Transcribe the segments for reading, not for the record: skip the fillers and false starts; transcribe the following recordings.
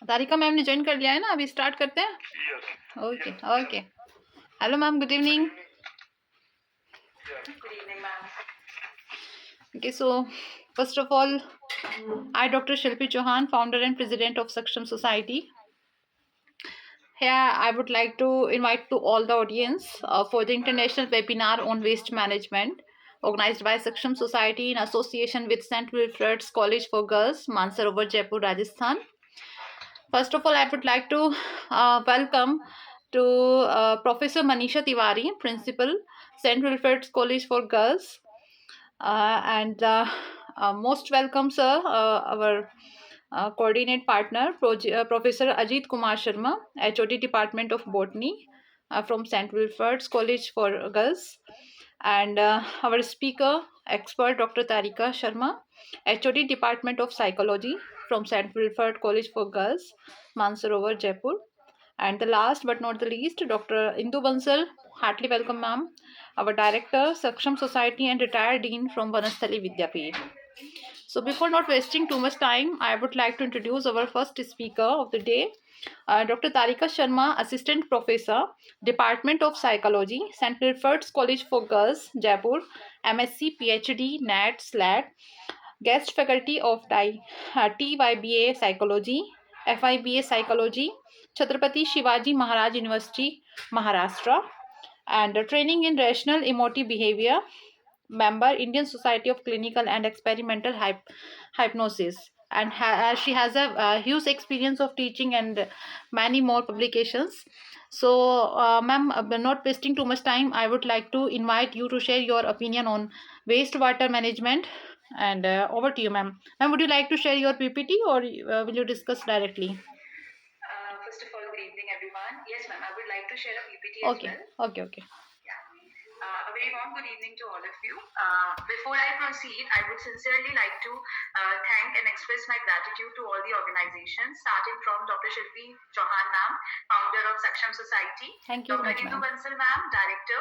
तारिका ma'am ने join कर लिया है ना, अभी स्टार्ट करते हैं. Okay okay. Hello ma'am, good evening. Good evening, ma'am. Okay, so first of all, I, Dr. Shilpi Chauhan, founder and president of Saksham Society. Here, I would like to invite to all the audience for the international webinar on waste management, organized by Saksham Society in association with St. Wilfred's College for Girls, Mansarovar, Jaipur, Rajasthan. First of all, I would like to welcome to Professor Manisha Tiwari, Principal, St. Wilfred's College for Girls, and most welcome, sir, our coordinate partner, Professor Ajit Kumar Sharma, HOD Department of Botany from St. Wilfred's College for Girls, and our speaker, expert Dr. Tarika Sharma, HOD Department of Psychology from St. Wilfred College for Girls, Mansarovar, Jaipur. And the last but not the least, Dr. Indu Bansal, heartily welcome, ma'am, our director, Saksham Society, and retired dean from Vanasthali Vidyapeeth. So before not wasting too much time, I would like to introduce our first speaker of the day, Dr. Tarika Sharma, Assistant Professor, Department of Psychology, St. Wilfred's College for Girls, Jaipur, MSc, PhD, NAT, SLAT, guest faculty of TYBA Psychology, FIBA Psychology, Chhatrapati Shivaji Maharaj University, Maharashtra, and training in rational emotive behavior, member Indian Society of Clinical and Experimental Hypnosis, and she has a huge experience of teaching and many more publications. So ma'am, not wasting too much time, I would like to invite you to share your opinion on wastewater management, and over to you, ma'am. Ma'am, would you like to share your PPT, or will you discuss directly? First of all, good evening, everyone. Yes, ma'am, I would like to share a PPT as well. Okay. A very warm good evening to all of you. Before I proceed, I would sincerely like to thank and express my gratitude to all the organizations, starting from Dr. Shilpi Chauhan ma'am, founder of Saksham Society, Thank you so Dr. much, Indu ma'am. Bansal ma'am, director,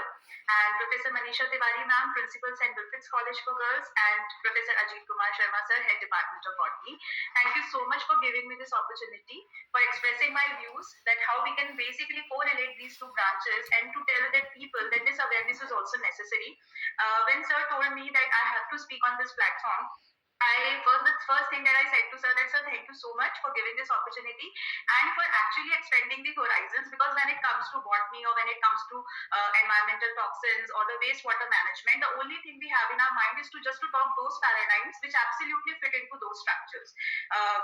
and Professor Manisha Tiwari ma'am, principal, St. Wilfred's College for Girls, and Professor Ajit Kumar Sharma sir, head department of botany. Thank you so much for giving me this opportunity for expressing my views that how we can basically correlate these two branches and to tell the people that this awareness is also necessary. When sir told me that I have to speak on this platform, the first thing that I said to sir that sir, thank you so much for giving this opportunity and for actually expanding the horizons, because when it comes to botany or when it comes to environmental toxins or the wastewater management, the only thing we have in our mind is to just to talk those paradigms which absolutely fit into those structures.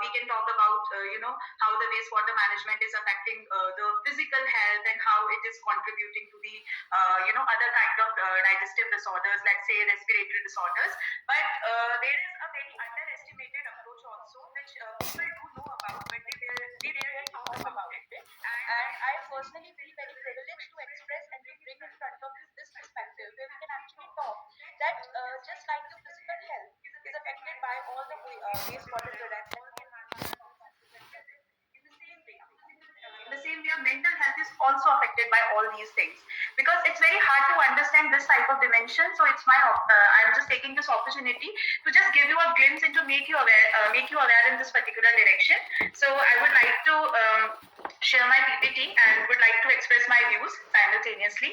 We can talk about how the wastewater management is affecting the physical health and how it is contributing to the other kind of digestive disorders, let's say respiratory disorders. But there is a very underestimated approach also, which people do know about, but they rarely talk about it. And I personally feel very privileged to express and to bring in front of this perspective where we can actually talk that just like the physical health is affected by all the wastewater products and in the same way, mental health is also affected by all these things, because it's very hard to understand this type of dimension. So it's I'm just taking this opportunity to just give you a glimpse and to make you aware in this particular direction. So I would like to share my PPT and would like to express my views simultaneously.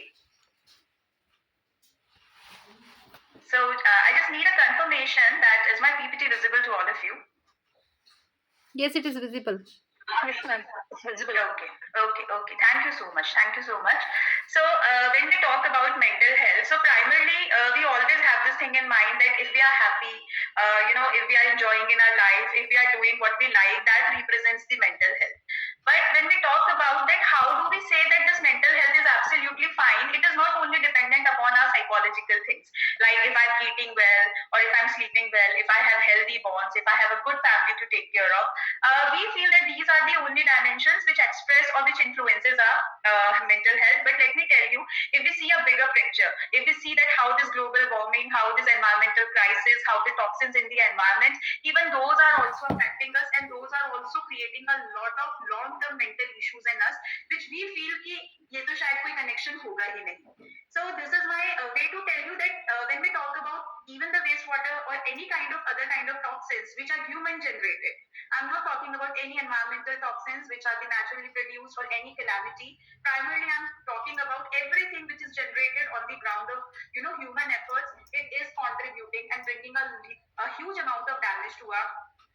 So I just need a confirmation that is my PPT visible to all of you? Yes, it is visible. Yes, ma'am. Visible. Okay. Thank you so much. So when we talk about mental health, so primarily we always have this thing in mind that if we are happy, if we are enjoying in our life, if we are doing what we like, that represents the mental health. But when we talk about that, how do we say that this mental health is absolutely fine? It is not only dependent upon our psychological things, like if I'm eating well or if I'm sleeping well, if I have healthy bonds, if I have a good family to take care of. We feel that these are the only dimensions which express or which influences our mental health. But let me tell you, if we see a bigger picture, if we see that how this global warming, how this environmental crisis, how the toxins in the environment, even those are also affecting us, and those are also creating a lot of long-term mental issues in us, which we feel ki ये तो शायद कोई connection होगा ही नहीं. So this is my way to tell you that when we talk about even the wastewater or any kind of other kind of toxins which are human generated, I'm not talking about any environmental toxins which are the naturally produced or any calamity. Primarily, I'm talking about everything which is generated on the ground of human efforts. It is contributing and bringing a huge amount of damage to our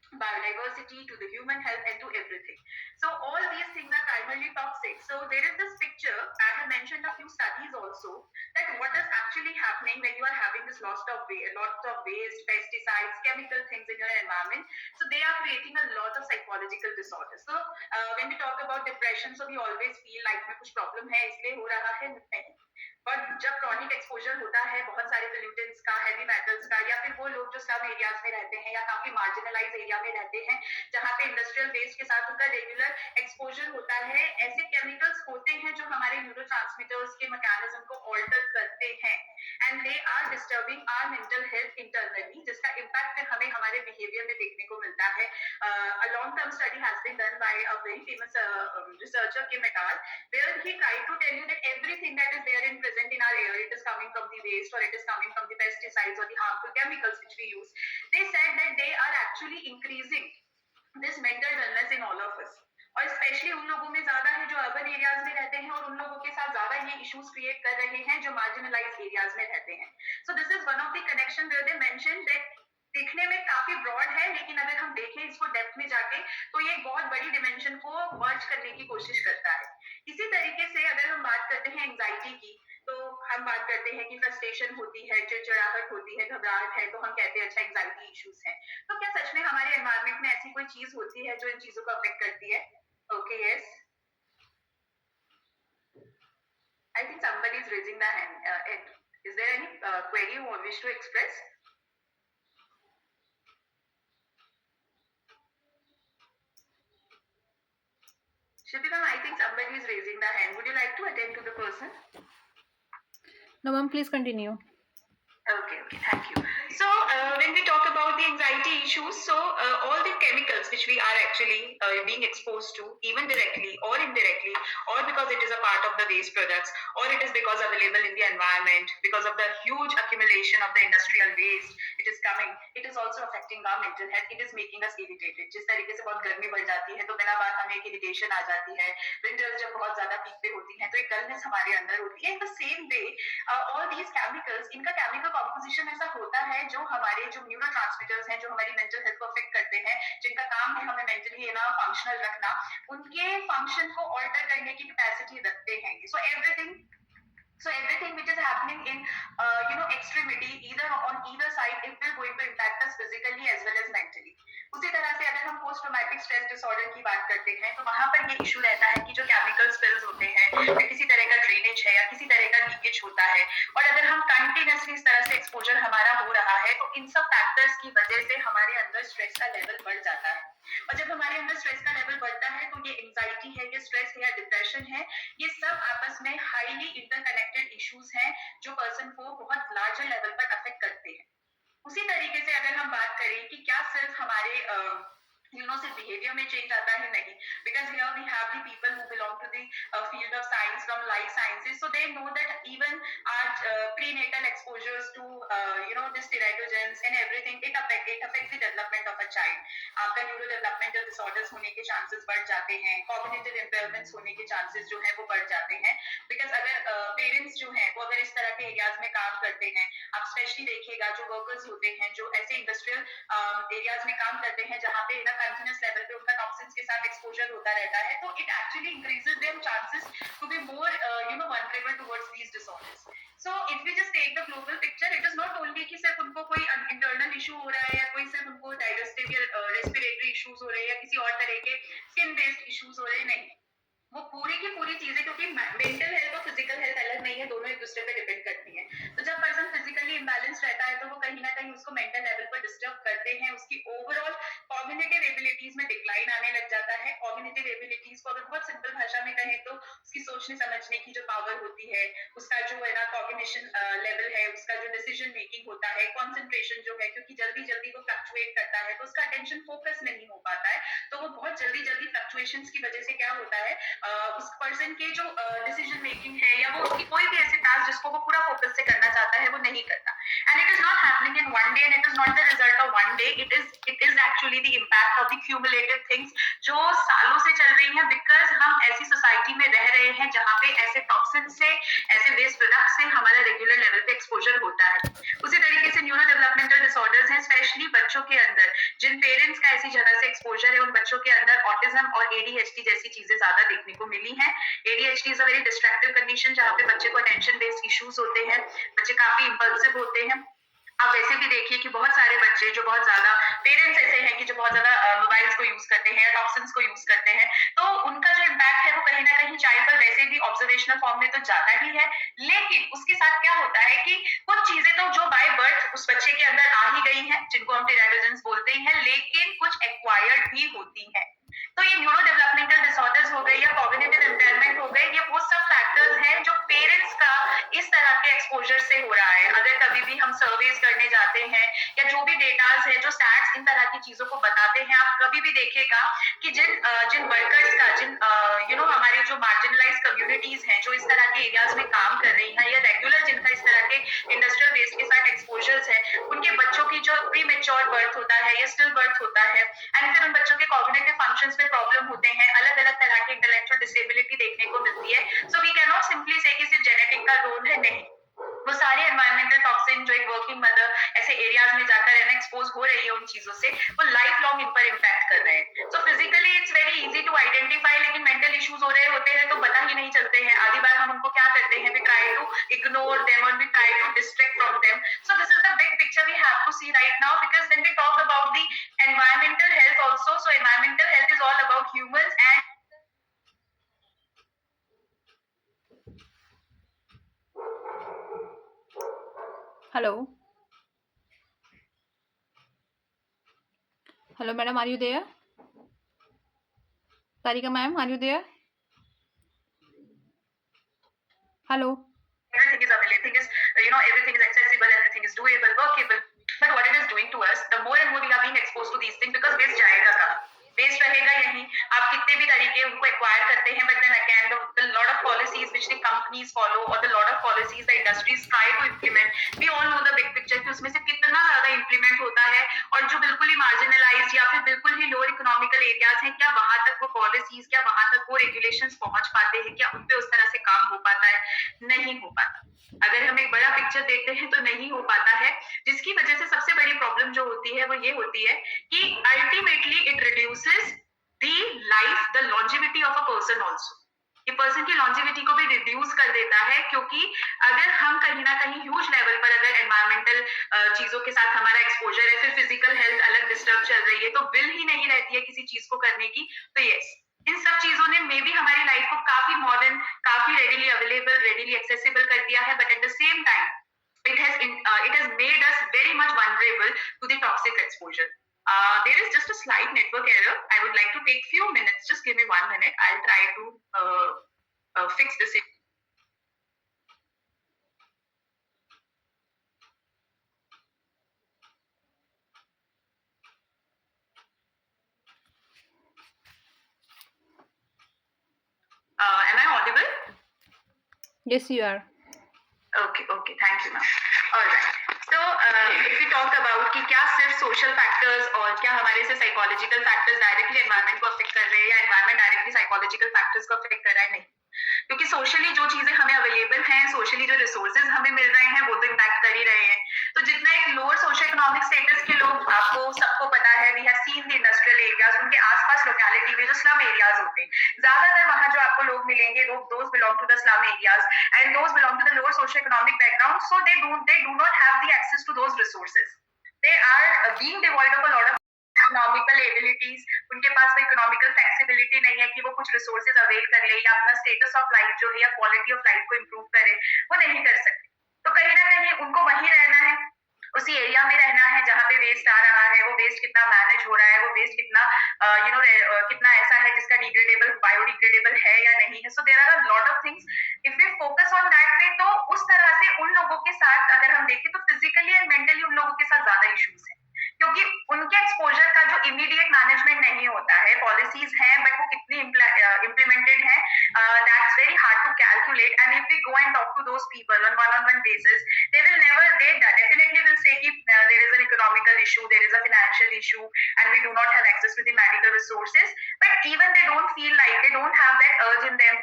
biodiversity, to the human health, and to everything. So all these things are primarily toxic. So there is this picture. I have mentioned a few studies also that what is actually happening when you are having this lots of waste, pesticides, chemical things in your environment. So they are creating a lot of psychological disorders. So when we talk about depression, so we always feel like में कुछ problem है इसलिए हो रहा है नहीं. और जब क्रॉनिक एक्सपोजर होता है बहुत सारे पोल्यूटेंट्स का, हेवी मेटल्स का, या फिर वो लोग जो स्लम एरियाज में रहते हैं या काफी मार्जिनलाइज एरिया में रहते हैं जहाँ पे इंडस्ट्रियल वेस्ट के साथ उनका रेगुलर एक्सपोजर होता है, ऐसे केमिकल्स होते हैं जो हमारे न्यूरोट्रांसमीटर्स के मैकेनिज्म को ऑल्टर करते हैं and they are disturbing our mental health internally, जिसका इम्पैक्ट फिर हमें हमारे बिहेवियर में देखने को मिलता है. A long term study has been done by a very famous researcher Kim et al, where he tried to tell you that everything that is there in present in our air, it is coming from the waste or it is coming from the pesticides or the harmful chemicals which we use. They said that they are actually increasing this mental illness in all of us. और specially उन लोगों में ज्यादा है जो urban areas में रहते हैं और उन लोगों के साथ ज्यादा ये इश्यूज क्रिएट कर रहे हैं जो मार्जिनलाइज एरियाज में रहते हैं. So this is one of the connection where they mention that दिखने में काफी ब्रॉड है, लेकिन अगर हम देखें इसको डेप्थ में जाके तो ये बहुत बड़ी डिमेंशन को मर्ज करने की कोशिश करता है. इसी तरीके से अगर हम बात करते हैं एंजाइटी की, तो हम बात करते हैं कि फ्रस्ट्रेशन होती है, चिड़चिड़ाहट होती है, घबराहट है, तो हम कहते हैं अच्छा एंजाइटी इश्यूज हैं. तो क्या सच में हमारे एनवायरमेंट में ऐसी कोई चीज होती है जो इन चीजों को अफेक्ट करती है? Okay, yes, I think somebody is raising the hand. Is there any query you wish to express? Shruti ma'am, I think somebody is raising the hand. Would you like to attend to the person? No, ma'am, please continue. Okay, thank you. So when we talk about the anxiety issues, so all the chemicals which we are actually being exposed to, even directly or indirectly, or because it is a part of the waste products, or it is because available in the environment, because of the huge accumulation of the industrial waste, it is coming. It is also affecting our mental health. It is making us irritated. जिस तरीके से बहुत गर्मी बढ़ जाती है तो बिना बात हमें एक इरिटेशन आ जाती है. विंटर्स जब बहुत ज्यादा पीक पे होती हैं तो एक डलनेस हमारे अंदर होती है. In the same way all these chemicals, इनका केमिकल कॉम्पोजिशन ऐसा होता है जो हमारे जो न्यूरोट्रांसमीटर्स हैं जो हमारी मेंटल हेल्थ को अफेक्ट करते हैं, जिनका काम है हमें मेंटली फंक्शनल रखना, उनके फंक्शन को ऑल्टर करने की कैपेसिटी रखते हैं. So everything which is happening in extremity, either on either side, it will going to impact us physically as well as mentally. उसी तरह से अगर हम पोस्ट ट्रॉमेटिक स्ट्रेस डिसऑर्डर की बात करते हैं तो वहां पर ये इशू रहता है कि जो केमिकल स्पिल्स होते हैं, फिर किसी तरह का ड्रेनेज है या किसी तरह का लीकेज होता है, और अगर हम कंटिन्यूअसली इस तरह से एक्सपोजर हमारा हो रहा है तो इन सब फैक्टर्स की वजह से हमारे अंदर स्ट्रेस का लेवल बढ़ जाता है. और जब हमारे अंदर स्ट्रेस का लेवल बढ़ता है तो ये एंजाइटी है, ये स्ट्रेस है या डिप्रेशन है, ये सब आपस में हाईली इंटरकनेक्टेड इश्यूज हैं जो पर्सन को बहुत लार्जर लेवल पर अफेक्ट करते हैं. उसी तरीके से अगर हम बात करें कि क्या सिर्फ हमारे सिर्फ बिहेवियर में चेंज आता है, नहीं, because here we have the people who belong to the field of science from life sciences, so they know that even our prenatal exposures to this teratogens and everything, it affects the development of a child. आपका neuro developmental disorders होने के chances बढ़ जाते हैं, cognitive impairments होने के chances जो है वो बढ़ जाते हैं, बिकॉज अगर पेरेंट्स जो है वो अगर इस तरह के एरियाज में काम करते हैं, आप स्पेशली देखिएगा जो वर्कर्स होते हैं जो ऐसे इंडस्ट्रियल एरियाज में काम करते हैं जहाँ पे कंटिन्यूअस लेवल पे उनका टॉक्सिन्स के साथ एक्सपोजर होता रहता है, तो it actually increases their chances to be more vulnerable towards these disorders. So if we just take the global picture, it is not only कि सिर्फ उनको कोई इंटरनल इशू हो रहा है या कोई सिर्फ उनको डाइजेस्टिव या रेस्पिरेटरी इश्यूज हो रहे हैं या किसी और तरह के स्किन बेस्ड इश्यूज हो रहे हैं, नहीं, वो पूरी की पूरी चीजें, क्योंकि मेंटल हेल्थ और फिजिकल हेल्थ अलग नहीं है, दोनों एक दूसरे पे डिपेंड करती हैं. तो जब पर्सन फिजिकली इम्बैलेंस रहता है तो वो कहीं ना कहीं उसको मेंटल लेवल पर डिस्टर्ब करते हैं, उसकी ओवरऑल कॉग्निटिव एबिलिटीज में डिक्लाइन आने लग जाता है. कॉग्निटिव एबिलिटीज को अगर बहुत सिंपल भाषा में कहें तो उसकी सोचने समझने की जो पावर होती है, उसका जो है ना कॉग्निशन लेवल है, उसका जो डिसीजन मेकिंग होता है, कॉन्सेंट्रेशन जो है, क्योंकि जल्दी जल्दी वो फ्लक्चुएट करता है तो उसका अटेंशन फोकस नहीं हो पाता है, तो वो बहुत जल्दी जल्दी फ्लक्चुएशन रेगुलेशंस की वजह से क्या होता है, उस पर्सन के जो डिसीजन मेकिंग है या वो उसकी कोई भी ऐसे टास्क जिसको वो पूरा फोकस से करना चाहता है वो नहीं करता। And it is not happening in one day, and it is not the result of one day, it is actually the impact of the cumulated things जो सालों से चल रही हैं, बिकॉज हम ऐसी सोसाइटी में रह रहे हैं जहाँ पे ऐसे टॉक्सिन से, ऐसे वेस्ट प्रोडक्ट से हमारा रेगुलर लेवल पे एक्सपोजर होता है। उसी तरीके से न्यूरो डेवलपमेंटल डिसऑर्डर्स हैं, स्पेशली बच्चों के अंदर, जिन पेरेंट्स का ऐसी जगह से एक्सपोजर है, उन बच्चों के अंदर ऑटिज्म और एडीएचडी जैसी चीजें ज्यादा देखने को मिली हैं। ADHD is a very destructive condition जहाँ पे बच्चे को अटेंशन बेस्ड इश्यूज होते हैं, बच्चे काफी इंपल्सिव होते हैं। आप वैसे भी देखिए कि बहुत सारे बच्चे जो बहुत ज्यादा, पेरेंट्स ऐसे हैं कि जो बहुत ज्यादा मोबाइल्स को यूज करते हैं, टॉक्सिन्स को यूज करते हैं, तो उनका जो इम्पैक्ट है वो कहीं ना कहीं चाइल्ड पर वैसे भी ऑब्जर्वेशनल फॉर्म में तो जाता ही है, लेकिन उसके साथ क्या होता है कि कुछ चीजें तो जो बाय बर्थ उस बच्चे के अंदर आ ही गई हैं, जिनको हम टेराटोजेंस बोलते हैं, लेकिन कुछ एक्वायर्ड भी होती हैं। तो ये न्यूरो डेवलपमेंटल डिसऑर्डर्स हो गए या कॉग्निटिव इम्पेयरमेंट हो गए, ये वो सब फैक्टर्स हैं जो पेरेंट्स का इस तरह के एक्सपोजर से हो रहा है। अगर कभी भी हम सर्वेज करने जाते हैं या जो भी डेटास है, जो स्टैट्स इन तरह की चीजों को बताते हैं, आप कभी भी देखिएगा कि जिन वर्कर्स का, जिन हमारे जो मार्जिनलाइज कम्युनिटीज हैं जो इस तरह के एरियाज में काम कर रही हैं या रेगुलर जिनका इस तरह के इंडस्ट्रियल वेस्ट के साथ एक्सपोजर्स है, उनके बच्चों की जो प्री मेच्योर बर्थ होता है या स्टिल बर्थ होता है, एंड फिर उन बच्चों के कॉग्निटिव फंक्शंस में प्रॉब्लम होते हैं, अलग अलग तरह की इंटेलेक्चुअल डिसेबिलिटी देखने को मिलती है। So we can not simply say कि सिर्फ जेनेटिक का रोल है, नहीं, वो सारे एनवायरमेंटल टॉक्सिन जो एक वर्किंग मदर ऐसे एरियाज में जाकर रहना एक्सपोज हो रही है उन चीजों से, वो लाइफ लॉन्ग इन पर इम्पैक्ट कर रहे हैं। So physically it's very easy to identify, लेकिन मेंटल इश्यूज हो रहे होते हैं तो पता ही नहीं चलते हैं। आधी बार हम उनको क्या करते हैं, we try to ignore them और we try to distract from them. So this is the big picture we have to see right now, because when we talk about the environmental health also, so environmental health is all about humans and Hello. Hello, madam. Are you there? Sarika ma'am, are you there? Hello. everything is available, everything is accessible, everything is doable, workable, but what it is doing to us, the more and more we are being exposed to these things, because waste जाएगा कहाँ, waste रहेगा यहीं। आप कितने भी तरीके उनको acquire करते हैं, but then again the lot of policies which the companies follow और the lot of policies the industries try to implement, we all know the big picture कि उसमें से कितना ज्यादा इम्प्लीमेंट होता है, और जो बिल्कुल ही मार्जिनलाइज्ड या फिर बिल्कुल ही लोअर इकोनॉमिकल एरियाज हैं, क्या वहां तक वो पॉलिसीज, क्या वहां तक वो रेगुलेशंस पहुंच पाते हैं, क्या उनपे उस तरह से काम हो पाता है? नहीं हो पाता। अगर हम एक बड़ा पिक्चर देखते हैं तो नहीं हो पाता है, जिसकी वजह से सबसे बड़ी प्रॉब्लम जो होती है वो ये होती है कि ultimately it reduces the life, the longevity of a person also. ये पर्सन की लॉन्जिविटी को भी रिड्यूस कर देता है, क्योंकि अगर हम कहीं ना कहीं ह्यूज लेवल पर अगर एनवायरमेंटल चीजों के साथ हमारा एक्सपोजर है, फिर फिजिकल हेल्थ अलग डिस्टर्ब चल रही है, तो विल ही नहीं रहती है किसी चीज को करने की। तो यस, इन सब चीजों ने मे बी हमारी लाइफ को काफी मॉडर्न, काफी रेडिली अवेलेबल, रेडिली एक्सेसिबल कर दिया है, but at the same time it has made us very much vulnerable to the toxic exposure. There is just a slight network error. I would like to take few minutes. Just give me 1 minute. I'll try to fix this. Am I audible? Yes, you are. Okay, thank you, ma'am. All right. So, if we talk about कि क्या सिर्फ social factors और क्या हमारे से psychological factors directly environment को affect कर रहे हैं, या एनवायरनमेंट डायरेक्टली साइकोलॉजिकल फैक्टर्स को अफेक्ट कर रहा है? नहीं, क्योंकि सोशली जो चीजें हमें अवेलेबल हैं, सोशली जो रिसोर्सेज हमें मिल रहे हैं, वो तो इम्पैक्ट कर ही रहे हैं। तो जितना एक लोअर सोशो इकोनॉमिक स्टेटस के लोग, आपको सबको पता है, we have seen the industrial areas, उनके आसपास लोकेलिटी में जो स्लम एरियाज होते हैं, ज्यादातर वहां जो आपको लोग मिलेंगे, those belong to the slum areas and those belong to the lower socio economic background, so they do not have the access to those resources. They are being devoid of a lot of economical abilities, उनके पास वो economical flexibility नहीं है कि वो कुछ resources avail कर ले या अपना स्टेटस ऑफ लाइफ जो है या क्वालिटी ऑफ लाइफ को इम्प्रूव करे, वो नहीं कर सकते। तो कहीं ना कहीं उनको वहीं रहना है, उसी एरिया में रहना है जहाँ पे वेस्ट आ रहा है, वो वेस्ट कितना मैनेज हो रहा है, वो वेस्ट कितना कितना ऐसा है जिसका डिग्रेडेबल, बायोडिग्रेडेबल है या नहीं है। So there are a lot of things, if we focus on that way, तो उस तरह से उन लोगों के साथ अगर हम देखें तो फिजिकली एंड मेंटली उन लोगों के साथ ज्यादा इश्यूज है, क्योंकि उनके एक्सपोजर का जो इमीडिएट मैनेजमेंट नहीं हो होता है, पॉलिसीज हैं बट वो कितनी इम्प्लीमेंटेड हैं, that's very hard to calculate. And if we go and talk to those people on one basis, they will never, they definitely will say कि there is an economical issue, there is a financial issue, and we do not have access to the medical resources. But even they don't feel like, they don't have that urge in them,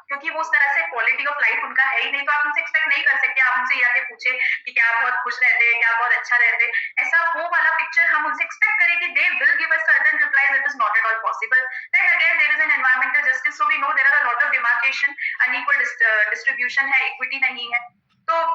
क्योंकि वो उस तरह से quality of life उनका है ही नहीं, तो आप उनसे एक्सपेक्ट नहीं कर सकते. आप उनसे ये आके पूछे कि क्या आप बहुत खुश रहते हैं, क्या आप बहुत अच्छा रहते हैं, ऐसा वो वाला पिक्चर हम उनसे एक्सपेक्ट करें कि they will give us certain replies. It is not at all possible. Then again, there is an environmental justice, so we know there are a lot of demarcation, unequal distribution है, equity नहीं है. तो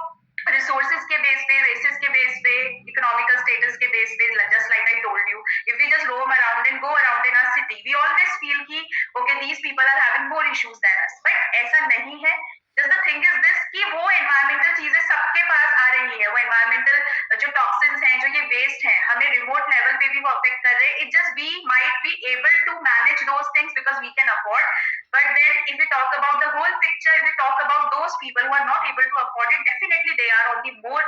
resources के base पे, races के base पे, economical status के base पे, just like I told you, if we just roam around and go around in our city, we always feel कि okay these people are having more issues than us. But ऐसा नहीं है. Just the thing is this कि वो environmental चीजें सबके पास आ रही है. वो एनवायरमेंटल जो टॉक्सिन्स हैं, जो ये वेस्ट हैं, हमें रिमोट लेवल पे भी वो अफेक्ट कर रहे हैं. It just we might be able to manage those things because we can afford. But then if we talk about the whole picture, if we talk about those people who are not able to afford it, definitely they are on the more,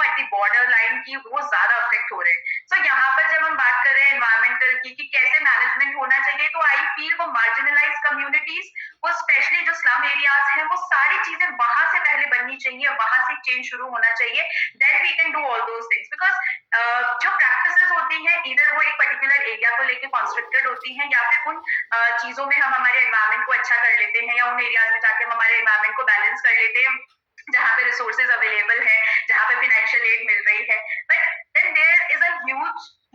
at the border line की वो ज्यादा affect हो रहे हैं. So यहाँ पर जब हम बात कर रहे हैं एनवायरमेंटल की कि कैसे मैनेजमेंट होना चाहिए, तो आई फील वो मार्जिनलाइज कम्युनिटीज, वो स्पेशली जो स्लम एरियाज हैं, वो सारी चीजें वहां से पहले बननी चाहिए, वहां से चेंज शुरू होना चाहिए. Then we can do all those things. Because जो प्रैक्टिसेस होती हैं, इधर वो एक पर्टिकुलर एरिया को लेके कॉन्स्ट्रिक्टेड होती हैं, या फिर उन चीजों में हम हमारे एनवायरमेंट को अच्छा कर लेते हैं, या उन एरियाज में जाके हम हमारे एनवायरमेंट को बैलेंस कर लेते हैं जहाँ पे रिसोर्सेज अवेलेबल है, जहाँ पे फाइनेंशियल एड मिल रही है. But then there is a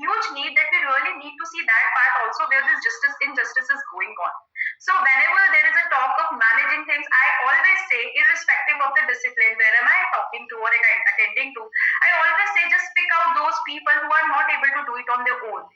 huge need that we really need to see that part also where this injustice is going on. So whenever there is a talk of managing things, I always say, irrespective of the discipline, where am I talking to or attending to, I always say just pick out those people who are not able to do it on their own.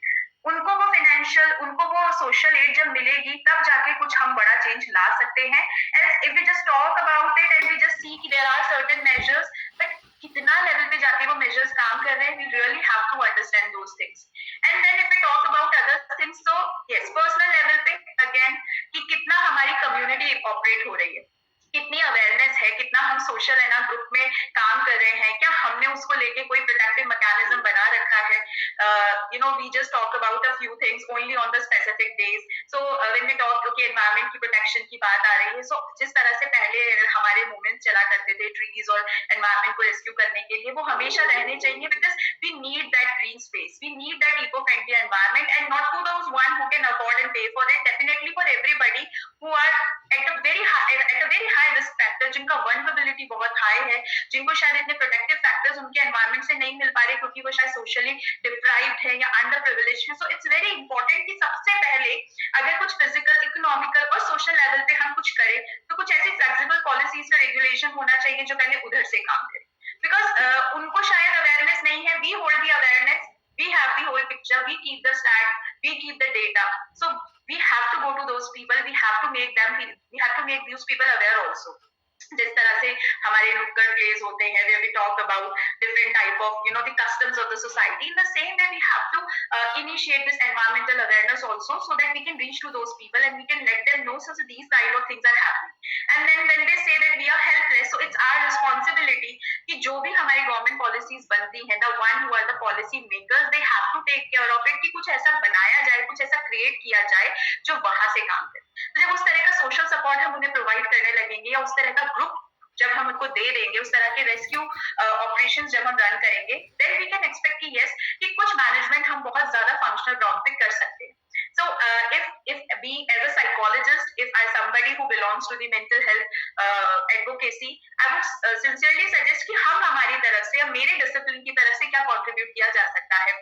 उनको वो financial, उनको वो social add जब मिलेगी, तब जाके कुछ हम बड़ा चेंज ला सकते हैं. And if we just talk about it and we just see कि there are certain measures, but कितना लेवल पे जाके वो मेजर्स काम कर रहे हैं, we really have to understand those things. And then if we talk about other things, तो यस, पर्सनल लेवल पे अगेन कि कितना हमारी कम्युनिटी ऑपरेट हो रही है, कितनी अवेयरनेस है, कितना हम सोशल है ना ग्रुप में काम कर रहे हैं, क्या हमने उसको लेके कोई प्रोटेक्टिव मैकेनिज्म बना रखा है. We just talk about a few things only on the specific days. So when we talk कि एनवायरमेंट की प्रोटेक्शन की बात आ रही है, सो जिस तरह से पहले हमारे मूवमेंट चला करते थे ट्रीज और एनवायरमेंट को रेस्क्यू करने के लिए, वो हमेशा रहने चाहिए, because we need that green space, we need that eco friendly environment, and not to those one who can afford and pay for it, definitely for everybody who are at a very high risk factor, जिनका vulnerability बहुत high है, जिनको शायद इतने protective factors उनके environment से नहीं मिल पा रहे क्योंकि वो शायद सोशली डिप्राइव्ड है या अंडर प्रिविलेज्ड है. सो इट्स वेरी इंपॉर्टेंट कि सबसे पहले अगर कुछ फिजिकल, इकोनॉमिकल और सोशल लेवल पे हम कुछ करें, तो कुछ ऐसी फ्लेक्सिबल पॉलिसीज का रेगुलेशन होना चाहिए जो पहले उधर से काम करे. बिकॉज उनको शायद अवेयरनेस नहीं है. We hold the awareness, we have the whole picture, we keep the stat, we keep the data, so we have to go to those people, we have to make these people aware also. जिस तरह से हमारे नुक्कड़ place होते हैं, where we talk about different type of the customs of the society, in the same way we have to initiate this environmental awareness also, so that we can reach to those people and we can let them know so these kind of things are happening. And then when they say that we are helpless, so it's our responsibility कि जो भी हमारी government policies बनती हैं, the one who are the policy makers, they have to take care of it कि कुछ ऐसा बनाया जाए, कुछ ऐसा क्रिएट किया जाए जो वहां से काम करे. तो जब उस तरह का सोशल सपोर्ट हम उन्हें प्रोवाइड करने लगेंगे, या उस तरह का ग्रुप जब हम उनको दे देंगे, उस तरह के रेस्क्यू ऑपरेशंस जब हम रन करेंगे, देन वी कैन एक्सपेक्ट कि यस, कि कुछ मैनेजमेंट हम बहुत ज्यादा फंक्शनल ग्राउंड पे कर सकते हैं. So if we as a psychologist, if I somebody who belongs to the mental health advocacy, I would sincerely suggest कि हम हमारी तरफ से या मेरे डिसिप्लिन की तरफ से क्या कंट्रीब्यूट किया जा सकता है.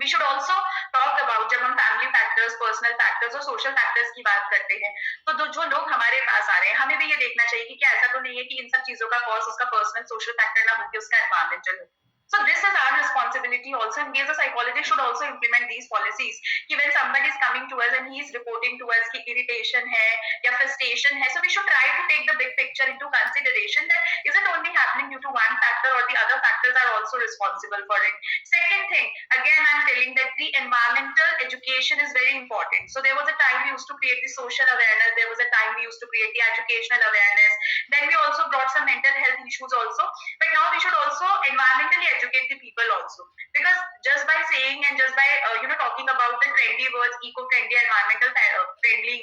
We should also talk about, जब हम फैमिली फैक्टर्स, पर्सनल फैक्टर्स और सोशल फैक्टर्स की बात करते हैं, तो जो लोग हमारे पास आ रहे हैं, हमें भी ये देखना चाहिए कि क्या ऐसा तो नहीं है कि इन सब चीजों का कॉज उसका पर्सनल सोशल फैक्टर ना हो कि उसका एनवायरमेंटल हो. So this is our responsibility also, and we as a psychologist should also implement these policies. कि when somebody is coming to us and he is reporting to us कि irritation है या frustration है, so we should try to take the big picture into consideration, that is it only happening due to one factor or the other factors are also responsible for it. Second thing, again I'm telling that the environmental education is very important. So there was a time we used to create the social awareness, there was a time we used to create the educational awareness, then we also brought some mental health issues also, but now we should also environmentally educate the people also, because just by saying and just by talking about the trendy words, eco-friendly, environmental friendly,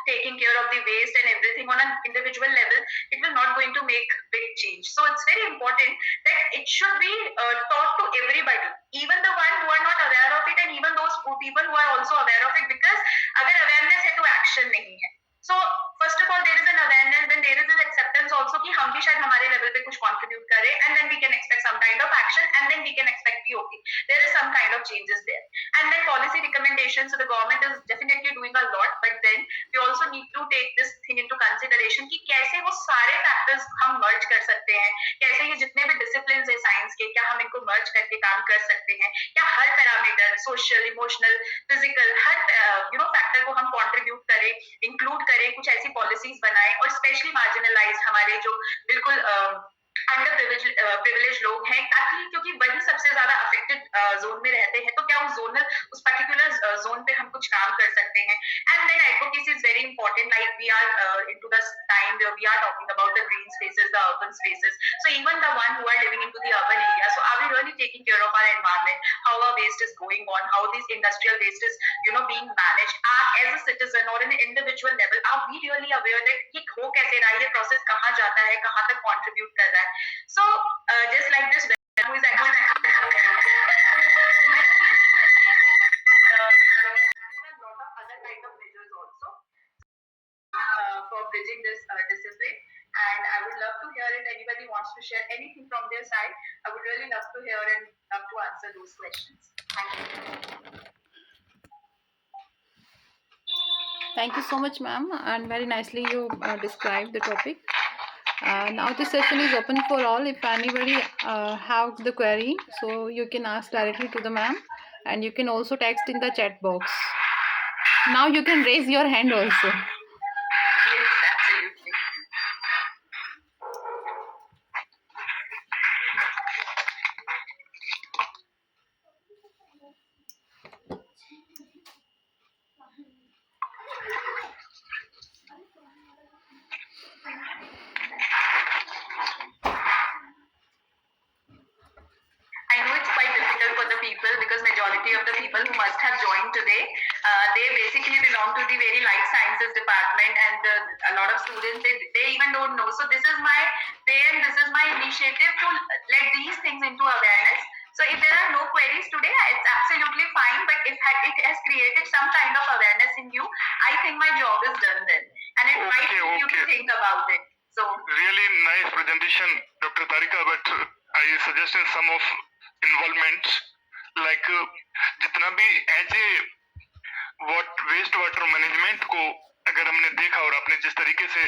taking care of the waste and everything on an individual level, it will not going to make big change. So it's very important that it should be taught to everybody, even the one who are not aware of it and even those people who are also aware of it, because अगर awareness है तो action नहीं है. So first of all, there is an awareness, then there is an acceptance also कि हम भी शायद हमारे level पे कुछ contribute करें, and then we can expect some kind of action, and then we can expect the okay, there is some kind of changes there. And then policy recommendations, so the government is definitely doing a lot, but then we also need to take this thing into consideration कि कैसे वो सारे factors हम merge कर सकते हैं, कैसे ये जितने भी disciplines है science के, क्या हम इनको merge करके काम कर सकते हैं, क्या हर parameter, social, emotional, physical, हर factor को हम contribute करें, include करें, कुछ ऐसी पॉलिसीज बनाएं, और स्पेशली मार्जिनलाइज हमारे जो बिल्कुल अंडर प्रिविलेज लोग हैं, ताकि क्योंकि वही सबसे ज्यादा अफेक्टेड जोन में रहते हैं, तो क्या उस पर्टिकुलर जोन पे हम कुछ काम कर सकते हैं. And then advocacy is very important, like we are into the time where we are talking about the green spaces, the urban spaces, so even the one who are living into the urban area, so are we really taking care of our environment, how our waste is going on, how this industrial waste is being managed, as a citizen or an individual level, are we really aware that ये हो कैसे रहा है, ये process कहाँ जाता है, कहाँ तक contribute कर रहा है. So just like this, who is actually a lot of other kind of measures also for bridging this discipline. And I would love to hear if anybody wants to share anything from their side. I would really love to hear and love to answer those questions. Thank you. Thank you so much, ma'am, and very nicely you described the topic. Now this session is open for all. If anybody have the query, so you can ask directly to the ma'am, and you can also text in the chat box. Now you can raise your hand also. Yes, absolutely. I know it's quite difficult for the people, because majority of the people who must have joined today, they basically belong to the very life sciences department, and a lot of students, they even don't know. So this is my way and this is my initiative to let these things into awareness. So if there are no queries today, it's absolutely fine, but if it has created some kind of awareness in you, I think my job is done then, and it might help you to think about it. So really nice presentation, Dr. Tarika, but I suggest in some of involvement, like जितना भी as a waste water management को अगर हमने देखा और आपने जिस तरीके से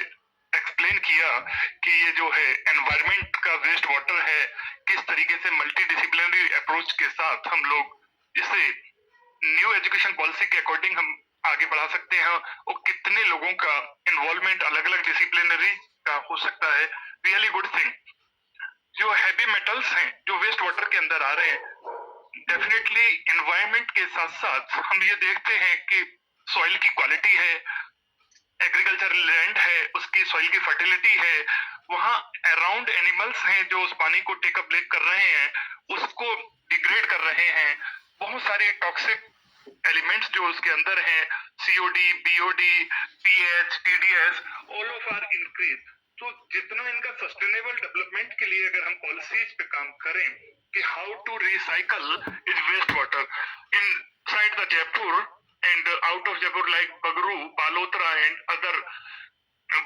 एक्सप्लेन किया कि ये जो है एनवायरनमेंट का वेस्ट वाटर है, किस तरीके से मल्टी डिसिप्लिनरी अप्रोच के साथ हम लोग इसे न्यू एजुकेशन पॉलिसी के अकॉर्डिंग हम आगे बढ़ा सकते हैं, और कितने लोगों का इन्वॉल्वमेंट अलग अलग डिसिप्लिनरी का हो सकता है. Really good thing. जो हैवी मेटल्स हैं जो वेस्ट वाटर के अंदर आ रहे हैं, डेफिनेटली एनवायरनमेंट के साथ साथ हम ये देखते हैं कि सॉइल की क्वालिटी है, एग्रीकल्चर लैंड है, उसकी सॉइल की फर्टिलिटी है, वहाँ अराउंड एनिमल्स हैं जो उस पानी को टेकअप लेक कर रहे हैं, उसको डिग्रेड कर रहे हैं. बहुत सारे टॉक्सिक एलिमेंट्स जो उसके अंदर हैं, COD, BOD, PH, TDS, all of are increase. तो जितना इनका सस्टेनेबल डेवलपमेंट के लिए अगर हम पॉलिसीज पे काम करें कि how to recycle is waste water inside the Jaipur and out of Jaipur, like Bagru, Balotra and other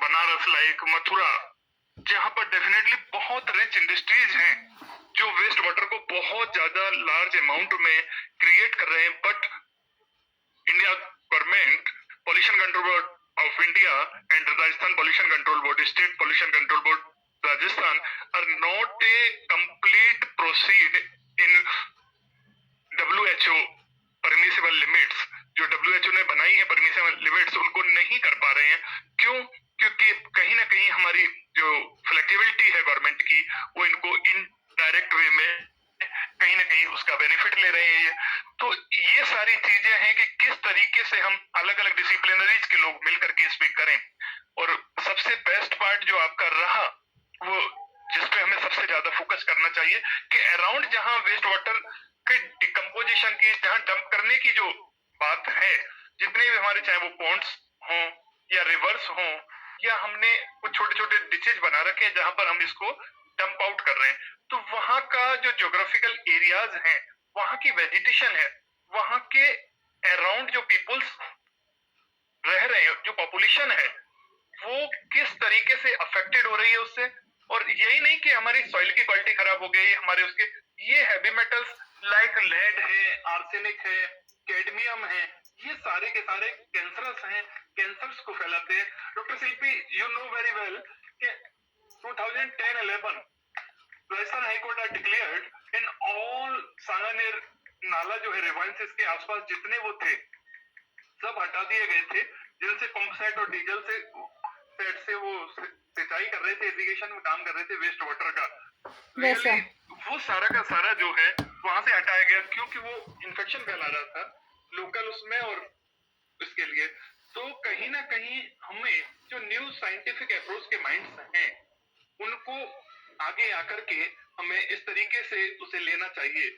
Banaras, like Mathura, जहां पर डेफिनेटली बहुत रिच इंडस्ट्रीज हैं जो वेस्ट वाटर को बहुत ज्यादा लार्ज अमाउंट में क्रिएट कर रहे हैं. But India government, pollution control board of India and Rajasthan Pollution Control Board, State Pollution Control Board, Rajasthan, are not a complete proceed in WHO permissible limits. जो WHO ने बनाई है permissible limits, उनको नहीं कर पा रहे हैं. क्यों? क्योंकि कहीं ना कहीं हमारी जो फ्लेक्सिबिलिटी है गवर्नमेंट की, वो इनको इनडायरेक्ट वे में कहीं ना कहीं उसका बेनिफिट ले रहे हैं. तो ये सारी चीजें हैं कि किस तरीके से हम अलग अलग डिसिप्लिनरीज के लोग मिलकर के इस पे करें. और सबसे बेस्ट पार्ट जो आपका रहा वो जिस पे हमें सबसे ज्यादा फोकस करना चाहिए कि अराउंड जहां वेस्ट वाटर के डिकम्पोजिशन की, जहां डंप करने की जो बात है, जितने भी हमारे चाहे वो पॉन्ड्स हों या रिवर्स हों, या हमने कुछ छोटे छोटे डिचेज बना रखे हैं जहां पर हम इसको डंप आउट कर रहे हैं, तो वहां का जो ज्योग्राफिकल एरियाज हैं, वहां की वेजिटेशन है, वहां के अराउंड जो पीपुल्स रह रहे हैं, जो पॉपुलेशन है, वो किस तरीके से अफेक्टेड हो रही है उससे। और यही नहीं कि हमारी सॉइल की क्वालिटी खराब हो गई, हमारे उसके ये हैवी मेटल्स लाइक लेड है, आर्सेनिक है, कैडमियम है, ये सारे के सारे कैंसरस हैं, कैंसर्स को फैलाते हैं। Doctor Shilpi, you know very well कि 2010-11 Rajasthan high court are declared in all Sanganer nala जो है रिवाइंसेस के आसपास जितने वो थे सब हटा दिए गए थे, जिनसे पंप सेट और डीजल से सेट से वो सिंचाई कर रहे थे, इरिगेशन में काम कर रहे थे वेस्ट वाटर का। वैसा रियली वो सारा का सारा जो है वहां से हटाया गया, क्योंकि वो इन्फेक्शन फैला रहा था लोकल उसमें और इसके लिए। तो कहीं ना कहीं हमें जो न्यू साइंटिफिक अप्रोच के माइंड्स हैं उनको आगे आकर के हमें इस तरीके से उसे लेना चाहिए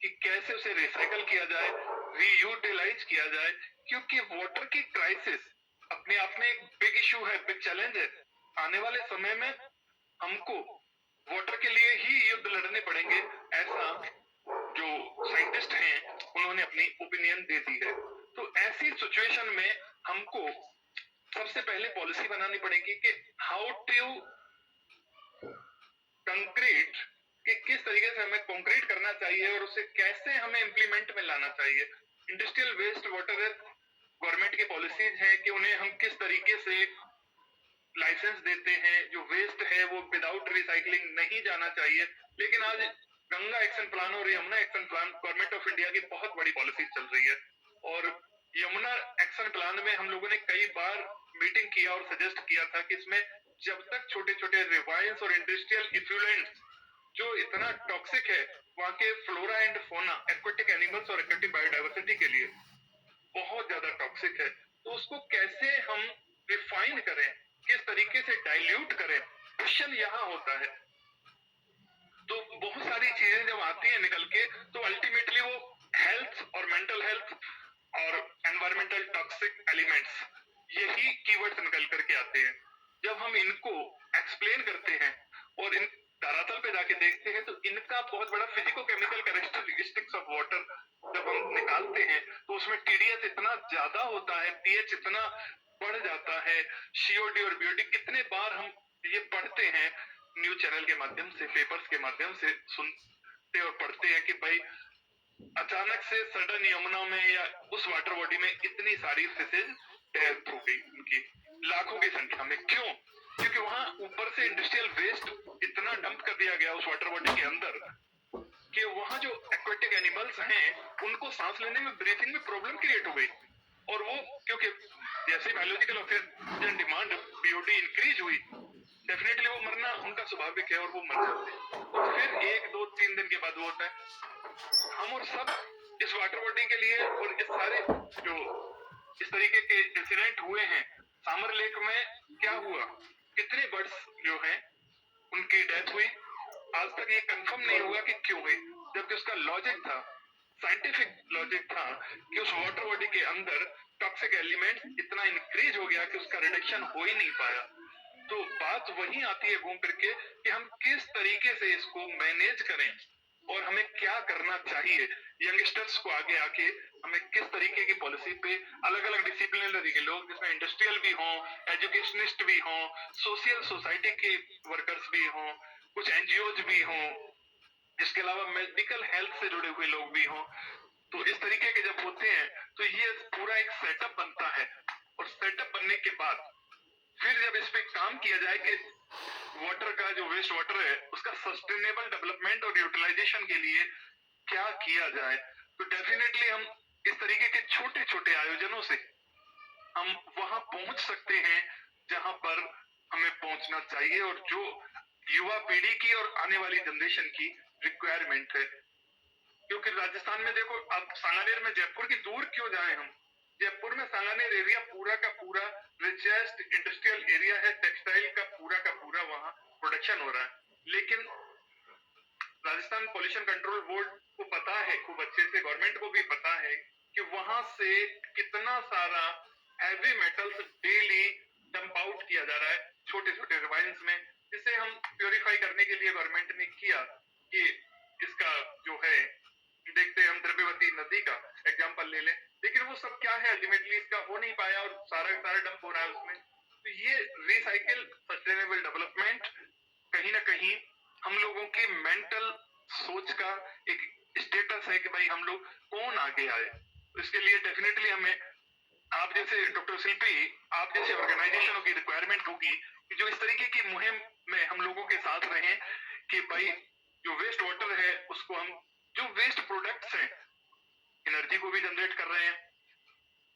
कि कैसे उसे रिसाइकल किया जाए, रीयूटिलाइज किया जाए, क्योंकि वाटर की क्राइसिस अपने आप में एक बिग इशू है, बिग चैलेंज है। आने वाले समय में हमको वाटर के लिए ही युद्ध लड़ने पड़ेंगे, ऐसा जो साइंटिस्ट हैं उन्होंने अपनी ओपिनियन दे दी है। तो ऐसी सिचुएशन में हमको सबसे पहले पॉलिसी बनानी पड़ेगी कि हाउ टू कंक्रीट, कि किस तरीके से हमें कंक्रीट करना चाहिए और उसे कैसे हमें इंप्लीमेंट में लाना चाहिए। इंडस्ट्रियल वेस्ट वाटर गवर्नमेंट की पॉलिसीज हैं कि उन्हें हम किस तरीके से लाइसेंस देते हैं, जो वेस्ट है वो विदाउट रिसाइकलिंग नहीं जाना चाहिए। लेकिन आज गंगा एक्शन प्लान और Yamuna action plan government of India की बहुत बड़ी पॉलिसी चल रही है, और यमुना एक्शन प्लान में हम लोगों ने कई बार मीटिंग किया और सजेस्ट किया था कि इसमें जब तक छोटे छोटे रिवाइंस और इंडस्ट्रियल इफ्लुएंट्स जो इतना टॉक्सिक है वहां के flora and fauna, aquatic animals और एक्वेटिक बायोडाइवर्सिटी के लिए बहुत ज्यादा टॉक्सिक है, तो उसको कैसे हम रिफाइन करें, किस तरीके से डाइल्यूट करें, क्वेश्चन यहाँ होता है। तो बहुत सारी चीजें जब आती हैं निकल के, तो अल्टीमेटली वो हेल्थ और मेंटल हेल्थ और एनवायरमेंटल टॉक्सिक एलिमेंट्स, यही कीवर्ड्स निकल करके आते हैं। जब हम इनको एक्सप्लेन करते हैं और इन धरातल पे जाके देखते हैं, तो इनका बहुत बड़ा physico chemical characteristics of water जब हम निकालते हैं तो उसमें टीडीएस इतना ज्यादा होता है, पीएच इतना बढ़ जाता है, सीओडी और बीओडी कितने बार हम ये पढ़ते हैं न्यूज चैनल के माध्यम से, पेपर्स के माध्यम से सुनते और पढ़ते हैं कि भाई अचानक से सडन यमुना में या उस वाटर बॉडी में इतनी सारी फिशेज डेथ हो गई उनकी लाखों की संख्या में। क्यों? क्योंकि वहां ऊपर से इंडस्ट्रियल वेस्ट इतना डंप कर दिया गया उस वाटर बॉडी के अंदर कि वहां जो एक्वेटिक एनिमल्स हैं उनको सांस लेने में, ब्रीथिंग में प्रॉब्लम क्रिएट हो गई। और वो क्योंकि जैसे biological oxygen demand BOD increase हुई, डेफिनेटली वो मरना उनका स्वाभाविक है और वो मर जाते हैं। तो फिर 1, 2, 3 दिन के बाद वो होता है। हम और सब इस वाटर बॉडी के लिए और इस सारे जो इस तरीके के इंसिडेंट हुए हैं, सामर लेक में क्या हुआ, कितने बर्ड्स जो हैं उनकी डेथ हुई, आज तक ये कंफर्म नहीं हुआ कि क्यों हुई, जबकि उसका लॉजिक था, साइंटिफिक लॉजिक था कि उस वाटर बॉडी के अंदर टॉक्सिक एलिमेंट इतना इंक्रीज हो गया कि उसका रिडक्शन हो ही नहीं पाया। तो बात वही आती है घूम फिर के कि हम किस तरीके से इसको मैनेज करें और हमें क्या करना चाहिए। यंगस्टर्स को आगे आके हमें किस तरीके की पॉलिसी पे अलग अलग डिसिप्लिनरी के लोग, जिसमें इंडस्ट्रियल भी हों, एजुकेशनिस्ट भी हों, सोशल सोसाइटी के वर्कर्स भी हों, कुछ एनजीओज भी हों, इसके अलावा मेडिकल हेल्थ से जुड़े हुए लोग भी हों, तो इस तरीके के जब होते हैं तो ये पूरा एक सेटअप बनता है। और सेटअप बनने के बाद फिर जब इस पे काम किया जाए कि वाटर का जो वेस्ट वाटर है उसका सस्टेनेबल डेवलपमेंट और यूटिलाइजेशन के लिए क्या किया जाए, तो डेफिनेटली हम इस तरीके के छोटे छोटे आयोजनों से हम वहां पहुंच सकते हैं जहां पर हमें पहुंचना चाहिए और जो युवा पीढ़ी की और आने वाली जनरेशन की रिक्वायरमेंट है। क्योंकि राजस्थान में देखो, अब सांगानेर में जयपुर की दूर क्यों जाए हम, जयपुर में सांगानेर एरिया पूरा का पूरा रिचेस्ट इंडस्ट्रियल एरिया है, टेक्सटाइल का पूरा वहाँ प्रोडक्शन हो रहा है। लेकिन राजस्थान पॉल्यूशन कंट्रोल बोर्ड को पता है खूब अच्छे से, गवर्नमेंट को भी पता है कि वहां से कितना सारा heavy metals daily dump out किया जा रहा है छोटे छोटे रिवाइंस में, जिसे हम प्योरीफाई करने के लिए गवर्नमेंट ने किया कि इसका जो है, देखते हैं हम द्रव्यवती नदी का एग्जांपल ले लें, लेकिन वो सब क्या है, अल्टीमेटली इसका हो नहीं पाया और सारा सारा डंप हो रहा है उसमें। तो ये रिसाइकिल सस्टेनेबल डेवलपमेंट कहीं ना कहीं हम लोगों की मेंटल सोच का एक स्टेटस है कि भाई हम लोग कौन आगे आए। तो इसके लिए डेफिनेटली हमें आप जैसे डॉक्टर शिल्पी, आप जैसे ऑर्गेनाइजेशनों की रिक्वायरमेंट होगी कि जो इस तरीके की मुहिम में हम लोगों के साथ रहें कि भाई जो वेस्ट वाटर है उसको हम, जो वेस्ट प्रोडक्ट्स हैं, एनर्जी को भी जनरेट कर रहे हैं,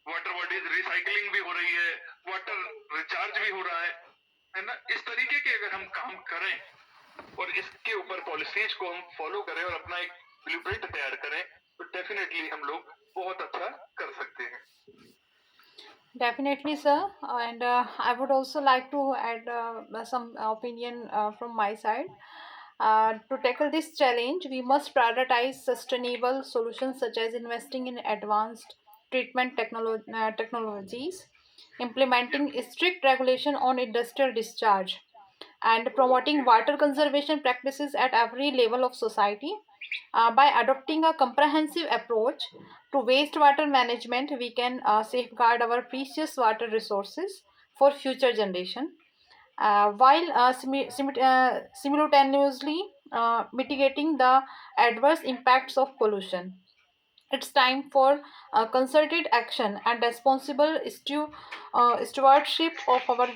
वाटर बॉडीज रिसाइकलिंग भी हो रही है, वाटर रिचार्ज भी हो रहा है ना। इस तरीके के अगर हम काम करें और इसके ऊपर पॉलिसीज को हम फॉलो करें और अपना एक ब्लूप्रिंट तैयार करें, तो डेफिनेटली हम लोग बहुत अच्छा कर सकते हैं। Definitely, sir. And I would also like to add some opinion from my side. To tackle this challenge, we must prioritize sustainable solutions such as investing in advanced treatment technologies, implementing strict regulation on industrial discharge, and promoting water conservation practices at every level of society. By adopting a comprehensive approach to wastewater management, we can safeguard our precious water resources for future generation, while simultaneously mitigating the adverse impacts of pollution. It's time for concerted action and responsible stewardship of our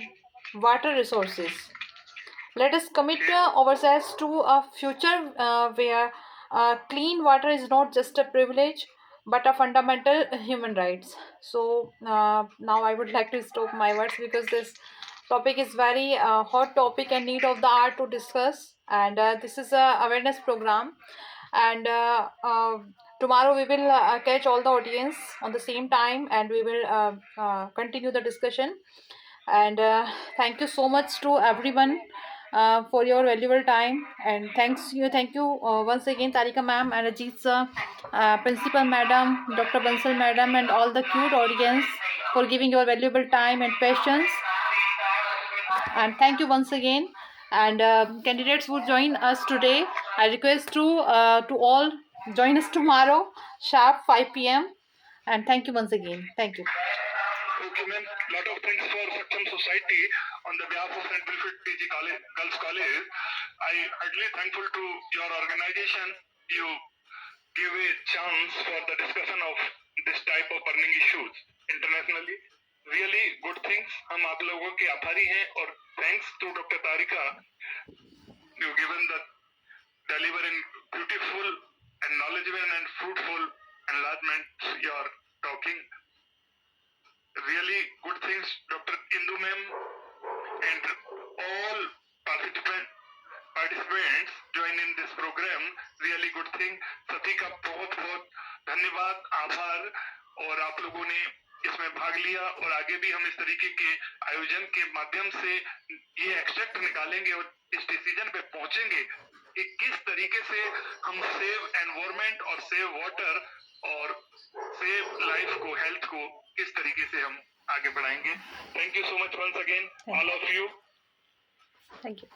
water resources. Let us commit ourselves to a future where clean water is not just a privilege but a fundamental human rights. So now I would like to stop my words because this topic is very hot topic and need of the hour to discuss. And this is a awareness program. And tomorrow we will catch all the audience on the same time, and we will continue the discussion. And thank you so much to everyone for your valuable time, and thank you once again, Tarika ma'am and Ajit sir, principal madam, Dr. Bansal madam, and all the cute audience for giving your valuable time and patience. And thank you once again. And candidates who join us today, I request to all join us tomorrow sharp 5 p.m. And thank you once again. Thank you. Okay, ma'am. Lot of thanks for Saksham Society on the behalf of St. Wilfrid PG College, Girls College. I heartily thankful to your organization. You give a chance for the discussion of this type of burning issues internationally. Really good things. हम आप लोगों के आभारी हैं और thanks to Dr. Tarika. You given the deliver in beautiful and knowledgeable and fruitful enlargement you are talking. Really good things, Dr. Indu ma'am and all participants join in this program. Really good thing. सभी का बहुत बहुत धन्यवाद, आभार। और आप लोगों ने इसमें भाग लिया और आगे भी हम इस तरीके के आयोजन के माध्यम से ये एक्सट्रैक्ट निकालेंगे और इस डिसीजन पे पहुंचेंगे कि किस तरीके से हम सेव एनवायरमेंट और सेव वाटर और सेव लाइफ को, हेल्थ को किस तरीके से हम आगे बढ़ाएंगे। Thank you so much once again all of you. Thank you.